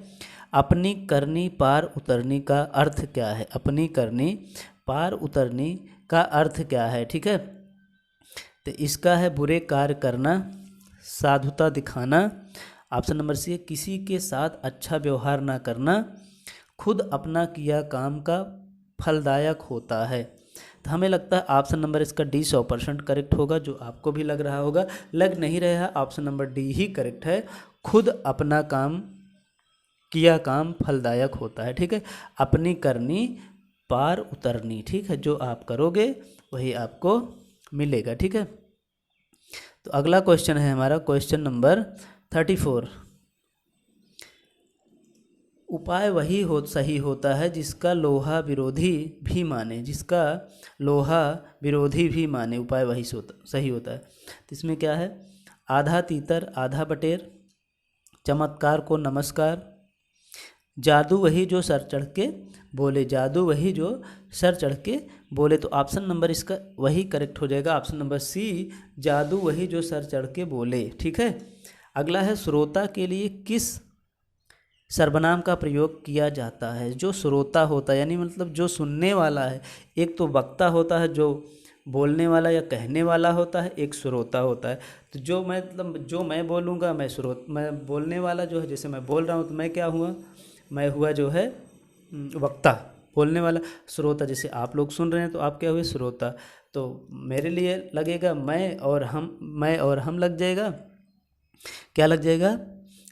अपनी करनी पार उतरनी का अर्थ क्या है? अपनी करनी पार उतरनी का अर्थ क्या है? ठीक है, तो इसका है बुरे कार्य करना, साधुता दिखाना। ऑप्शन नंबर सी है किसी के साथ अच्छा व्यवहार ना करना, खुद अपना किया काम का फलदायक होता है। तो हमें लगता है ऑप्शन नंबर इसका डी 100% करेक्ट होगा, जो आपको भी लग रहा होगा। लग नहीं रहा है, ऑप्शन नंबर डी ही करेक्ट है, खुद अपना काम किया काम फलदायक होता है। ठीक है, अपनी करनी पार उतरनी। ठीक है, जो आप करोगे वही आपको मिलेगा। ठीक है, तो अगला क्वेश्चन है हमारा क्वेश्चन नंबर 34। उपाय वही सही होता है जिसका लोहा विरोधी भी माने, जिसका लोहा विरोधी भी माने, उपाय वही सही होता है। तो इसमें क्या है? आधा तीतर आधा बटेर, चमत्कार को नमस्कार, जादू वही जो सर चढ़ के बोले, जादू वही जो सर चढ़ के बोले। तो ऑप्शन नंबर इसका वही करेक्ट हो जाएगा, ऑप्शन नंबर सी, जादू वही जो सर चढ़ के बोले। ठीक है, अगला है श्रोता के लिए किस सर्वनाम का प्रयोग किया जाता है? जो श्रोता होता है यानी मतलब जो सुनने वाला है, एक तो वक्ता होता है जो बोलने वाला या कहने वाला होता है, एक श्रोता होता है। तो जो मतलब जो मैं बोलूँगा मैं बोलने वाला जो है, जैसे मैं बोल रहा हूँ तो मैं क्या हुआ? मैं हुआ जो है वक्ता, बोलने वाला। श्रोता जैसे आप लोग सुन रहे हैं तो आप क्या हुए? श्रोता। तो मेरे लिए लगेगा मैं और हम लग जाएगा। क्या लग जाएगा?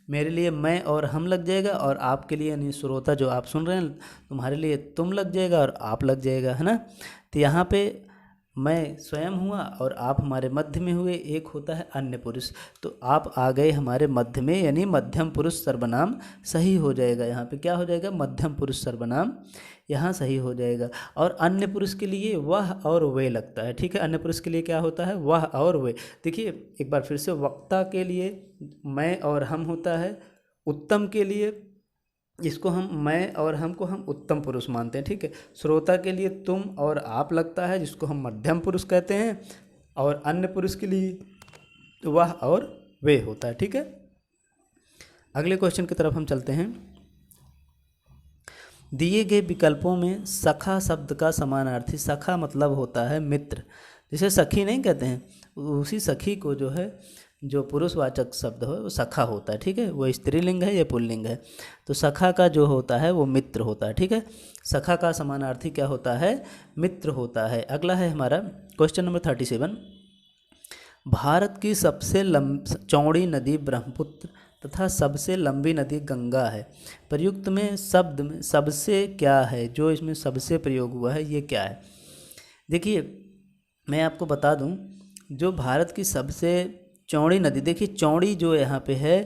मेरे लिए मैं और हम लग जाएगा, और आपके लिए यानी श्रोता जो आप सुन रहे हैं तुम्हारे लिए तुम लग जाएगा और आप लग जाएगा, है ना। तो यहाँ पे मैं स्वयं हुआ और आप हमारे मध्य में हुए, एक होता है अन्य पुरुष। तो आप आ गए हमारे मध्य में, यानी मध्यम पुरुष सर्वनाम सही हो जाएगा। यहाँ पे क्या हो जाएगा? मध्यम पुरुष सर्वनाम यहाँ सही हो जाएगा। और अन्य पुरुष के लिए वह और वे लगता है। ठीक है, अन्य पुरुष के लिए क्या होता है? वह और वे। देखिए एक बार फिर से, वक्ता के लिए मैं और हम होता है, उत्तम के लिए इसको हम मैं और हमको हम उत्तम पुरुष मानते हैं। ठीक है, श्रोता के लिए तुम और आप लगता है, जिसको हम मध्यम पुरुष कहते हैं, और अन्य पुरुष के लिए वह और वे होता है। ठीक है, अगले क्वेश्चन की तरफ हम चलते हैं। दिए गए विकल्पों में सखा शब्द का समानार्थी, सखा मतलब होता है मित्र, जिसे सखी नहीं कहते हैं, उसी सखी को जो है जो पुरुषवाचक शब्द हो वो सखा होता है। ठीक है, वो स्त्रीलिंग है या पुल्लिंग है। तो सखा का जो होता है वो मित्र होता है। ठीक है, सखा का समानार्थी क्या होता है? मित्र होता है। अगला है हमारा क्वेश्चन नंबर 37। भारत की सबसे चौड़ी नदी ब्रह्मपुत्र तथा सबसे लंबी नदी गंगा है। प्रयुक्त में शब्द में सबसे क्या है? जो इसमें सबसे प्रयोग हुआ है ये क्या है? देखिए मैं आपको बता दूं, जो भारत की सबसे चौड़ी नदी, देखिए चौड़ी जो यहाँ पे है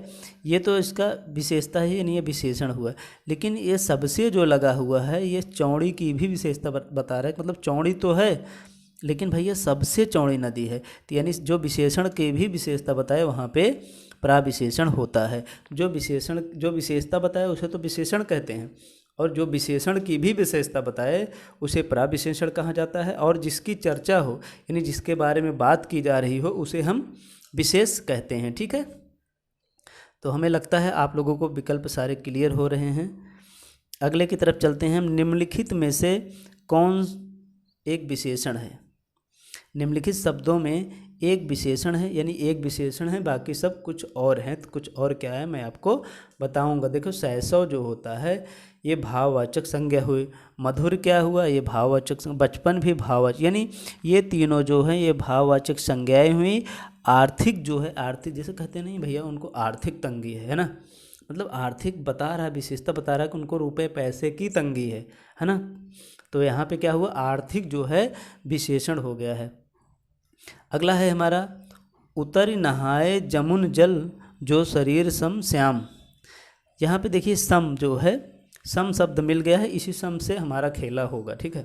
ये तो इसका विशेषता ही नहीं, ये विशेषण हुआ, लेकिन ये सबसे जो लगा हुआ है ये चौड़ी की भी विशेषता बता रहा है। मतलब चौड़ी तो है लेकिन भैया सबसे चौड़ी नदी है, तो यानी जो विशेषण की भी विशेषता बताए वहाँ पे प्राविशेषण होता है। जो विशेषता बताए उसे तो विशेषण कहते हैं, और जो विशेषण की भी विशेषता बताए उसे प्राविशेषण कहा जाता है। और जिसकी चर्चा हो यानी जिसके बारे में बात की जा रही हो उसे हम विशेष कहते हैं। ठीक है, तो हमें लगता है आप लोगों को विकल्प सारे क्लियर हो रहे हैं। अगले की तरफ चलते हैं। हम निम्नलिखित में से कौन एक विशेषण है? निम्नलिखित शब्दों में एक विशेषण है, यानी एक विशेषण है, बाकी सब कुछ और हैं। तो कुछ और क्या है मैं आपको बताऊंगा। देखो शैशव जो होता है ये भाववाचक संज्ञा हुई, मधुर क्या हुआ? ये भाववाचक, बचपन भी भाववाचक, यानी ये तीनों जो हैं ये भाववाचक संज्ञाएं हुई। आर्थिक जो है, आर्थिक जैसे कहते नहीं भैया उनको आर्थिक तंगी है ना, मतलब आर्थिक बता रहा है, विशेषता बता रहा है कि उनको रुपए पैसे की तंगी है ना। तो यहाँ पे क्या हुआ? आर्थिक जो है विशेषण हो गया है। अगला है हमारा उतर नहाए जमुन जल जो शरीर सम श्याम। यहाँ पे देखिए सम जो है, सम शब्द मिल गया है, इसी सम से हमारा खेला होगा। ठीक है,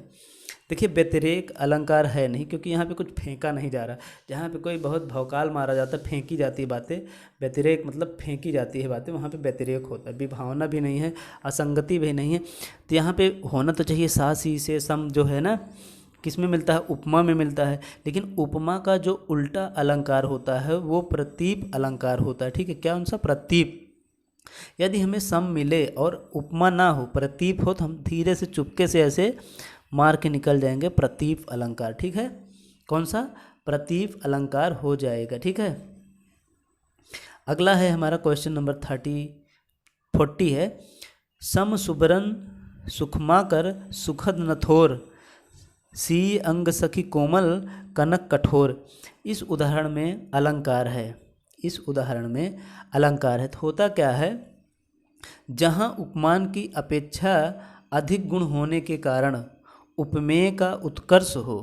देखिए व्यतिरेक अलंकार है नहीं, क्योंकि यहाँ पे कुछ फेंका नहीं जा रहा। जहाँ पे कोई बहुत भौकाल मारा जाता है, फेंकी जाती है बातें, व्यतिरेक मतलब फेंकी जाती है बातें, वहाँ पे व्यतिरेक होता है। विभावना भी नहीं है, असंगति भी नहीं है। तो यहाँ पे होना तो चाहिए सा सी से सम जो है ना, किस में मिलता है, उपमा में मिलता है। लेकिन उपमा का जो उल्टा अलंकार होता है वो प्रतीप अलंकार होता है, ठीक है। क्या उनसा, प्रतीप। यदि हमें सम मिले और उपमा ना हो, प्रतीप हो, तो हम धीरे से चुपके से ऐसे मार के निकल जाएंगे, प्रतीप अलंकार, ठीक है। कौन सा, प्रतीप अलंकार हो जाएगा, ठीक है। अगला है हमारा क्वेश्चन नंबर 40 है, सम सुबरन सुखमाकर सुखद नथोर सी अंग सखी कोमल कनक कठोर। इस उदाहरण में अलंकार है, इस उदाहरण में अलंकार है। तो होता क्या है, जहाँ उपमान की अपेक्षा अधिक गुण होने के कारण उपमेय का उत्कर्ष हो,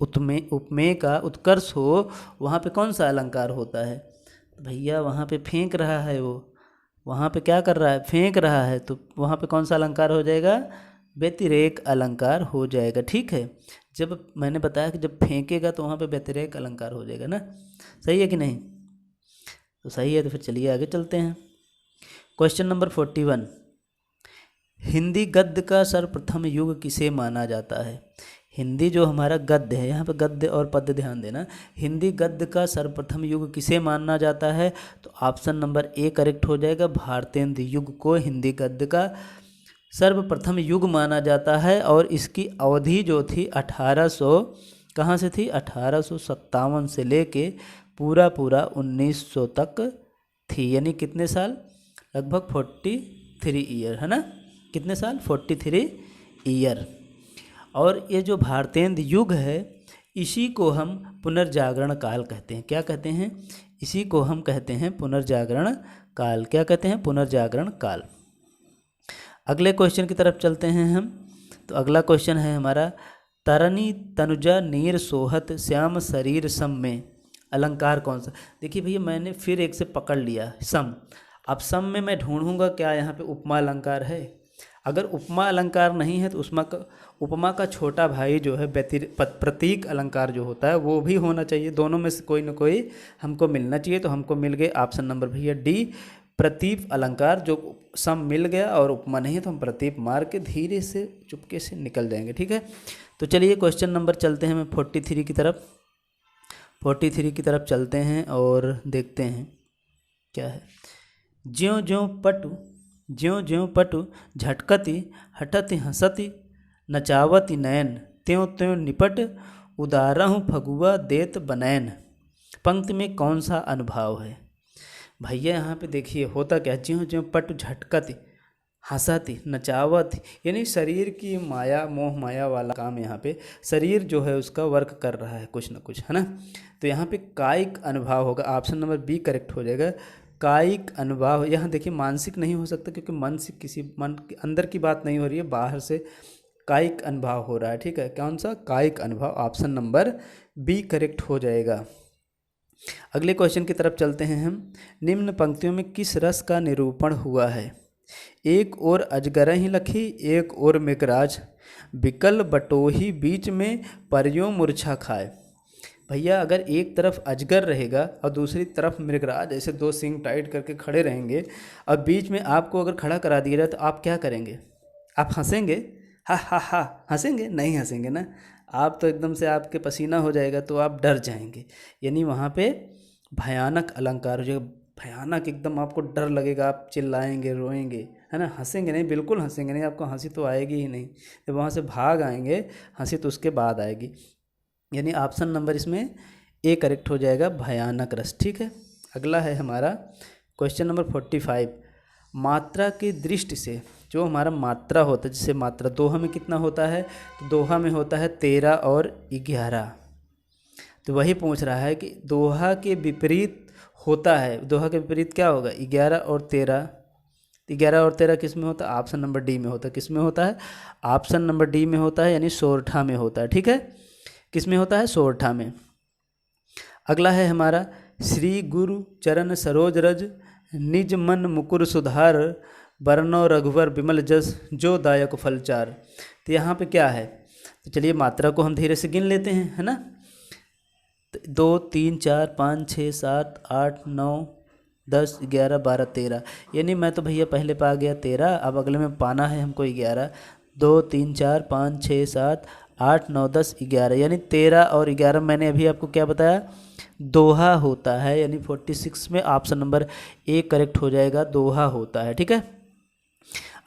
उपमेय का उत्कर्ष हो, वहाँ पे कौन सा अलंकार होता है। तो भैया वहाँ पे फेंक रहा है, वो वहाँ पे क्या कर रहा है, फेंक रहा है, तो वहाँ पे कौन सा अलंकार हो जाएगा, व्यतिरेक अलंकार हो जाएगा, ठीक है। जब मैंने बताया कि जब फेंकेगा तो वहाँ पे व्यतिरेक अलंकार हो जाएगा ना, सही है कि नहीं। तो सही है, तो फिर चलिए आगे चलते हैं। क्वेश्चन नंबर 41, हिंदी गद्य का सर्वप्रथम युग किसे माना जाता है। हिंदी जो हमारा गद्य है, यहाँ पे गद्य और पद्य ध्यान देना, हिंदी गद्य का सर्वप्रथम युग किसे माना जाता है। तो ऑप्शन नंबर ए करेक्ट हो जाएगा, भारतेंदु युग को हिंदी गद्य का सर्वप्रथम युग माना जाता है। और इसकी अवधि जो थी 1800 कहाँ से थी, 1857 से लेके पूरा 1900 तक थी, यानी कितने साल, लगभग 43 ईयर, है ना, कितने साल, 43 ईयर। और ये जो भारतेंदु युग है, इसी को हम पुनर्जागरण काल कहते हैं। क्या कहते हैं, इसी को हम कहते हैं पुनर्जागरण काल। क्या कहते हैं, पुनर्जागरण काल। अगले क्वेश्चन की तरफ चलते हैं हम। तो अगला क्वेश्चन है हमारा, तरनी तनुजा नीर सोहत श्याम शरीर सम में अलंकार कौन सा। देखिए भैया मैंने फिर एक से पकड़ लिया, सम। अब सम में मैं ढूंढूंगा क्या यहाँ पे उपमा अलंकार है। अगर उपमा अलंकार नहीं है तो उपमा का छोटा भाई जो है प्रतीक अलंकार जो होता है वो भी होना चाहिए। दोनों में से कोई ना कोई हमको मिलना चाहिए। तो हमको मिल गए ऑप्शन नंबर भैया डी, प्रतीप अलंकार। जो सम मिल गया और उपमा नहीं है तो हम प्रतीप मार के धीरे से चुपके से निकल जाएंगे, ठीक है। तो चलिए क्वेश्चन नंबर चलते हैं, मैं 43 की तरफ, 43 की तरफ चलते हैं और देखते हैं क्या है। ज्यों ज्यों पटु झटकती हटति हंसति नचावती नयन त्यों त्यों निपट उदारहु फगुआ देत बनैन। पंक्ति में कौन सा अनुभाव है भैया। यहाँ पे देखिए होता क्या, ज्यों ज्यों पटु झटकती हंसती नचावती, यानी शरीर की माया, मोह माया वाला काम यहाँ पे शरीर जो है उसका वर्क कर रहा है कुछ ना कुछ, है ना। तो यहाँ पे कायिक अनुभाव होगा, ऑप्शन नंबर बी करेक्ट हो जाएगा, कायिक अनुभाव। यहाँ देखिए मानसिक नहीं हो सकता क्योंकि मन से किसी मन के अंदर की बात नहीं हो रही है, बाहर से कायिक अनुभव हो रहा है, ठीक है। कौन सा, कायिक अनुभव, ऑप्शन नंबर बी करेक्ट हो जाएगा। अगले क्वेश्चन की तरफ चलते हैं हम। निम्न पंक्तियों में किस रस का निरूपण हुआ है। एक और अजगर ही लखी एक और मेघराज, बिकल बटोही बीच में परियों मूर्छा खाए। भैया अगर एक तरफ अजगर रहेगा और दूसरी तरफ मृगराज ऐसे दो सिंग टाइट करके खड़े रहेंगे और बीच में आपको अगर खड़ा करा दिया जाए तो आप क्या करेंगे, आप हंसेंगे, हा हा हा हंसेंगे, नहीं हंसेंगे ना, आप तो एकदम से आपके पसीना हो जाएगा, तो आप डर जाएंगे। यानी वहाँ पे भयानक अलंकार हो जाएगा, भयानक एकदम आपको डर लगेगा, आप चिल्लाएंगे, रोएंगे, है ना। हंसेंगे नहीं, बिल्कुल हंसेंगे नहीं, आपको हंसी तो आएगी ही नहीं। जब वहाँ से भाग आएंगे हंसी तो उसके बाद आएगी। यानी ऑप्शन नंबर इसमें ए करेक्ट हो जाएगा, भयानक रस, ठीक है। अगला है हमारा क्वेश्चन नंबर 45। मात्रा की दृष्टि से जो हमारा मात्रा होता है, जैसे मात्रा दोहा में कितना होता है, तो दोहा में होता है 13 और 11। तो वही पूछ रहा है कि दोहा के विपरीत होता है, दोहा के विपरीत क्या होगा, 11 और 13। 11 और 13 किस में होता है, ऑप्शन नंबर डी में होता है। किस में होता है, ऑप्शन नंबर डी में होता है, यानी सोरठा में होता है, ठीक है। किस में होता है, सोरठा में। अगला है हमारा, श्री गुरु चरण सरोज रज निज मन मुकुर सुधार बरनो रघुवर विमल जस जो दायक फलचार। तो यहाँ पे क्या है, तो चलिए मात्रा को हम धीरे से गिन लेते हैं, है ना। 2 3 4 5 6 7 8 9 10 11 12 13, यानी मैं तो भैया पहले पा गया 13, अब अगले में पाना है हमको 11। 2 3 4 5 6 7 8, 9, 10, 11 यानी 13 और 11 मैंने अभी आपको क्या बताया, दोहा होता है। यानी 46 में ऑप्शन नंबर ए करेक्ट हो जाएगा, दोहा होता है। ठीक है,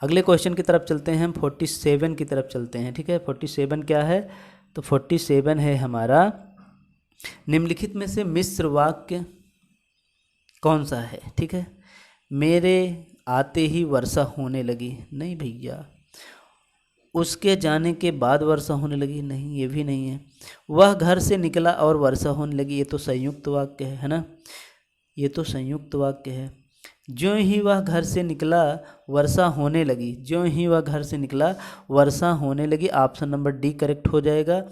अगले क्वेश्चन की तरफ चलते हैं, हम 47 की तरफ चलते हैं। ठीक है, 47 क्या है, तो 47 है हमारा, निम्नलिखित में से मिश्र वाक्य कौन सा है। ठीक है, मेरे आते ही वर्षा होने लगी, नहीं भैया। उसके जाने के बाद वर्षा होने लगी, नहीं ये भी नहीं है। वह घर से निकला और वर्षा होने लगी, ये तो संयुक्त वाक्य है ना, ये तो संयुक्त वाक्य है। ज्यों ही वह घर से निकला वर्षा होने लगी, ज्यों ही वह घर से निकला वर्षा होने लगी, ऑप्शन नंबर डी करेक्ट हो जाएगा।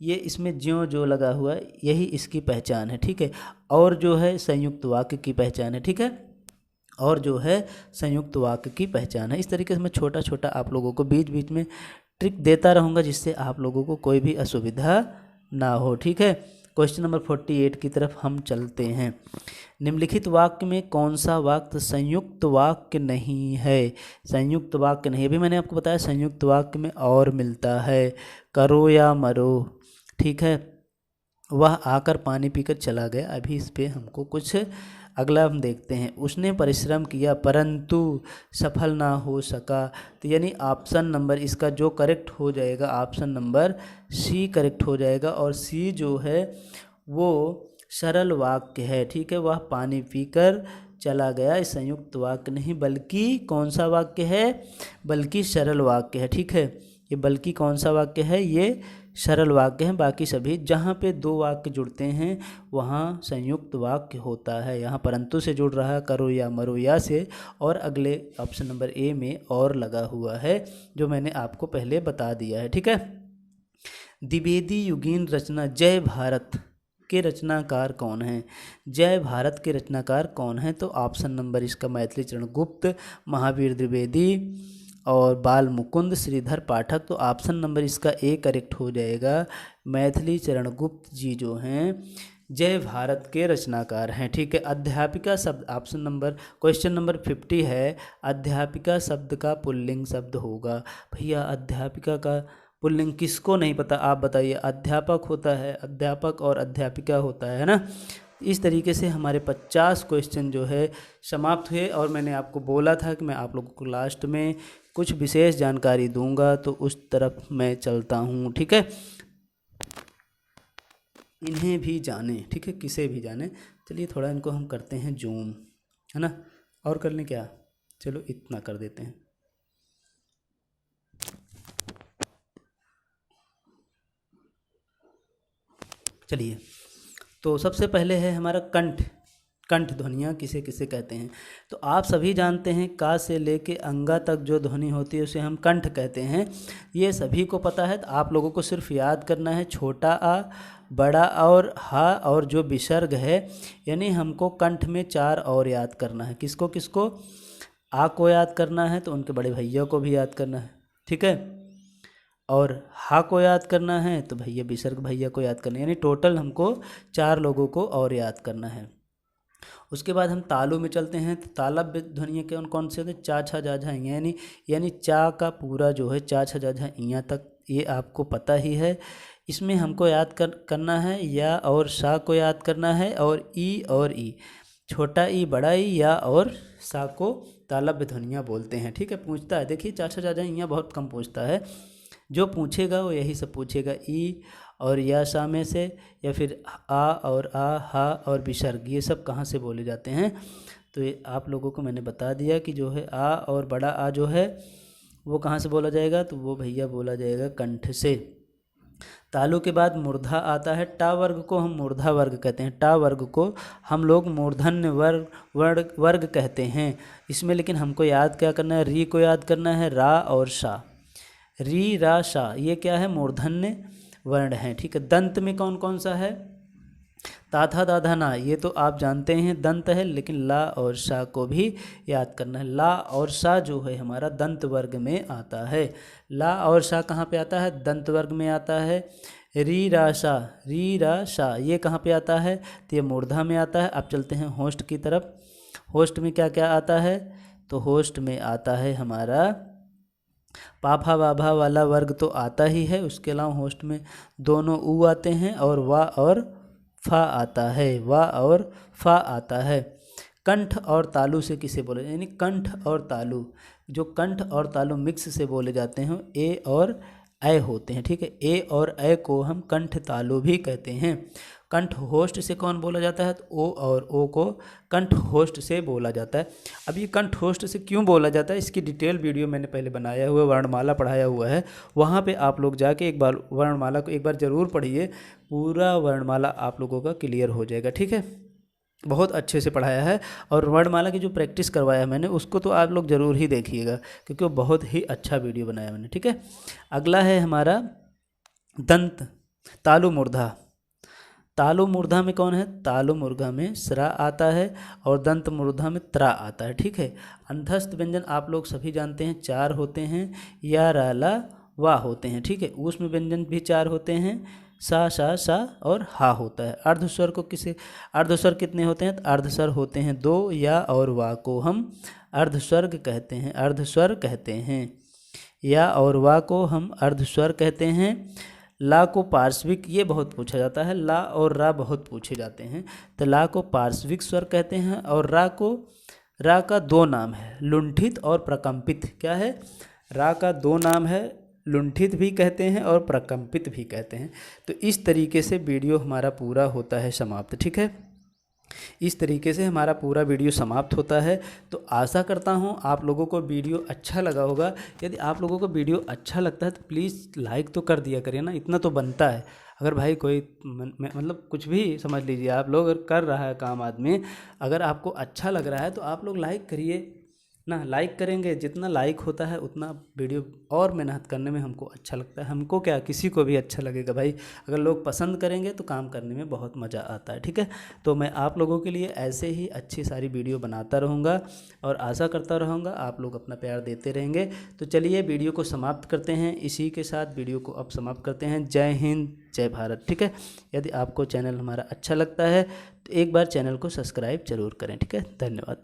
ये इसमें ज्यों जो लगा हुआ है यही इसकी पहचान है। ठीक है, और जो है संयुक्त वाक्य की पहचान है। ठीक है, और जो है संयुक्त वाक्य की पहचान है। इस तरीके से मैं छोटा छोटा आप लोगों को बीच बीच में ट्रिक देता रहूँगा, जिससे आप लोगों को कोई भी असुविधा ना हो। ठीक है, क्वेश्चन नंबर 48 की तरफ हम चलते हैं। निम्नलिखित वाक्य में कौन सा वाक्य संयुक्त वाक्य नहीं है, संयुक्त वाक्य नहीं। अभी मैंने आपको बताया संयुक्त वाक्य में और मिलता है, करो या मरो। ठीक है, वह आकर पानी पीकर चला गया। अभी इस पे हमको कुछ अगला हम देखते हैं, उसने परिश्रम किया परंतु सफल ना हो सका। तो यानी ऑप्शन नंबर इसका जो करेक्ट हो जाएगा, ऑप्शन नंबर सी करेक्ट हो जाएगा। और सी जो है वो सरल वाक्य है। ठीक है, वह पानी पीकर चला गया, इस संयुक्त वाक्य नहीं, बल्कि कौन सा वाक्य है, बल्कि सरल वाक्य है। ठीक है, ये बल्कि कौन सा वाक्य है, ये सरल वाक्य हैं। बाकी सभी जहाँ पे दो वाक्य जुड़ते हैं वहाँ संयुक्त वाक्य होता है। यहाँ परंतु से जुड़ रहा है, करो या मरो या से, और अगले ऑप्शन नंबर ए में और लगा हुआ है, जो मैंने आपको पहले बता दिया है। ठीक है, द्विवेदी युगीन रचना जय भारत के रचनाकार कौन हैं, जय भारत के रचनाकार कौन हैं, तो ऑप्शन नंबर इसका मैथिली चरण गुप्त, महावीर द्विवेदी और बाल मुकुंद, श्रीधर पाठक। तो ऑप्शन नंबर इसका ए करेक्ट हो जाएगा, मैथिली चरण गुप्त जी जो हैं जय भारत के रचनाकार हैं। ठीक है, अध्यापिका शब्द ऑप्शन नंबर क्वेश्चन नंबर 50 है, अध्यापिका शब्द का पुल्लिंग शब्द होगा। भैया अध्यापिका का पुल्लिंग किसको नहीं पता, आप बताइए। अध्यापक होता है, अध्यापक और अध्यापिका होता है ना। इस तरीके से हमारे 50 क्वेश्चन जो है समाप्त हुए। और मैंने आपको बोला था कि मैं आप लोगों को लास्ट में कुछ विशेष जानकारी दूंगा, तो उस तरफ मैं चलता हूँ। ठीक है, इन्हें भी जाने, ठीक है, किसे भी जाने। चलिए थोड़ा इनको हम करते हैं जूम, है ना, और कर लें क्या, चलो इतना कर देते हैं। चलिए, तो सबसे पहले है हमारा कंठ, कंठ ध्वनियाँ किसे किसे कहते हैं। तो आप सभी जानते हैं का से लेके अंगा तक जो ध्वनि होती है उसे हम कंठ कहते हैं, ये सभी को पता है। तो आप लोगों को सिर्फ याद करना है छोटा आ, बड़ा और हा, और जो विसर्ग है, यानी हमको कंठ में 4 और याद करना है। किसको किसको, आ को याद करना है तो उनके बड़े भैया को भी याद करना है। ठीक है, और हा को याद करना है तो भैया विसर्ग भैया को याद करना है। यानी टोटल हमको 4 लोगों को और याद करना है। उसके बाद हम तालु में चलते हैं। तो तालव्य ध्वनि कौन कौन से होते हैं, चा छा जा झा इयाँ, यानी चा का पूरा जो है चा छा जा झा इयाँ तक, ये आपको पता ही है। इसमें हमको याद करना है या और सा को याद करना है, और ई, छोटा ई बड़ा ई, या और सा को तालव्य ध्वनियाँ बोलते हैं। ठीक है, पूछता है, देखिए चा छा जा झा इयाँ बहुत कम पूछता है, जो पूछेगा वो यही सब पूछेगा, ई और या सा में से, या फिर आ और आ, हा और विसर्ग, ये सब कहाँ से बोले जाते हैं। तो ये आप लोगों को मैंने बता दिया कि जो है आ और बड़ा आ जो है वो कहाँ से बोला जाएगा, तो वो भैया बोला जाएगा कंठ से। तालु के बाद मूर्धा आता है। टा वर्ग को हम मूर्धा वर्ग कहते हैं, टा वर्ग को हम लोग मूर्धन्य वर्ग कहते हैं। इसमें लेकिन हमको याद क्या करना है, री को याद करना है, रा और सा, री रा सा, ये क्या है, मूर्धन्य वर्ण है। ठीक है, दंत में कौन कौन सा है, ताथा दाधा ना, ये तो आप जानते हैं दंत है, लेकिन ला और सा को भी याद करना है। ला और सा जो है हमारा दंत वर्ग में आता है। ला और सा कहाँ पे आता है, दंत वर्ग में आता है। री रा सा ये कहाँ पे आता है, तो ये मूर्धा में आता है। अब चलते हैं होस्ट की तरफ। होस्ट में क्या क्या आता है, तो होस्ट में आता है हमारा पाफा बाभा वाला वर्ग तो आता ही है, उसके अलावा होस्ट में दोनों ऊ आते हैं और वा और फा आता है, वा और फा आता है। कंठ और तालु से किसे बोले, यानी कंठ और तालु, जो कंठ और तालु मिक्स से बोले जाते हैं ए और ऐ होते हैं, ठीक है। ए और ऐ को हम कंठ तालु भी कहते हैं। कंठ होस्ट से कौन बोला जाता है, तो ओ और ओ को कंठ होस्ट से बोला जाता है। अब ये कंठ होस्ट से क्यों बोला जाता है, इसकी डिटेल वीडियो मैंने पहले बनाया हुआ, वर्णमाला पढ़ाया हुआ है, वहाँ पे आप लोग जाके एक बार वर्णमाला को एक बार ज़रूर पढ़िए, पूरा वर्णमाला आप लोगों का क्लियर हो जाएगा, ठीक है। बहुत अच्छे से पढ़ाया है, और वर्णमाला की जो प्रैक्टिस करवाया है मैंने, उसको तो आप लोग ज़रूर ही देखिएगा, क्योंकि वो बहुत ही अच्छा वीडियो बनाया मैंने, ठीक है। अगला है हमारा दंत तालु मूर्धा। तालु मूर्धा में कौन है, तालु मूर्धा में स्रा आता है और दंत मूर्धा में त्रा आता है, ठीक है। अंधस्थ व्यंजन आप लोग सभी जानते हैं 4 होते हैं, या रा ला वा होते हैं, ठीक है। ऊष्म व्यंजन भी 4 होते हैं, सा सा और हा होता है। अर्धस्वर को किसे, अर्धस्वर कितने होते हैं, तो अर्धस्वर होते हैं 2, या और वा को हम अर्धस्वर्ग कहते हैं, अर्धस्वर कहते हैं। या और वा को हम अर्धस्वर कहते हैं। ला को पार्श्विक, ये बहुत पूछा जाता है, ला और रा बहुत पूछे जाते हैं, तो ला को पार्श्विक स्वर कहते हैं, और रा का 2 नाम है, लुंठित और प्रकंपित। क्या है, रा का 2 नाम है, लुंठित भी कहते हैं और प्रकंपित भी कहते हैं। तो इस तरीके से वीडियो हमारा पूरा होता है समाप्त, ठीक है। इस तरीके से हमारा पूरा वीडियो समाप्त होता है। तो आशा करता हूँ आप लोगों को वीडियो अच्छा लगा होगा। यदि आप लोगों को वीडियो अच्छा लगता है तो प्लीज़ लाइक तो कर दिया करिए ना, इतना तो बनता है। अगर भाई कोई मतलब कुछ भी समझ लीजिए, आप लोग अगर कर रहा है काम आदमी, अगर आपको अच्छा लग रहा है तो आप लोग लाइक करिए ना। लाइक करेंगे, जितना लाइक होता है उतना वीडियो और मेहनत करने में हमको अच्छा लगता है। हमको क्या, किसी को भी अच्छा लगेगा भाई, अगर लोग पसंद करेंगे तो काम करने में बहुत मज़ा आता है, ठीक है। तो मैं आप लोगों के लिए ऐसे ही अच्छी सारी वीडियो बनाता रहूँगा, और आशा करता रहूँगा आप लोग अपना प्यार देते रहेंगे। तो चलिए वीडियो को समाप्त करते हैं, इसी के साथ वीडियो को अब समाप्त करते हैं। जय हिंद, जय भारत, ठीक है। यदि आपको चैनल हमारा अच्छा लगता है तो एक बार चैनल को सब्सक्राइब जरूर करें, ठीक है। धन्यवाद।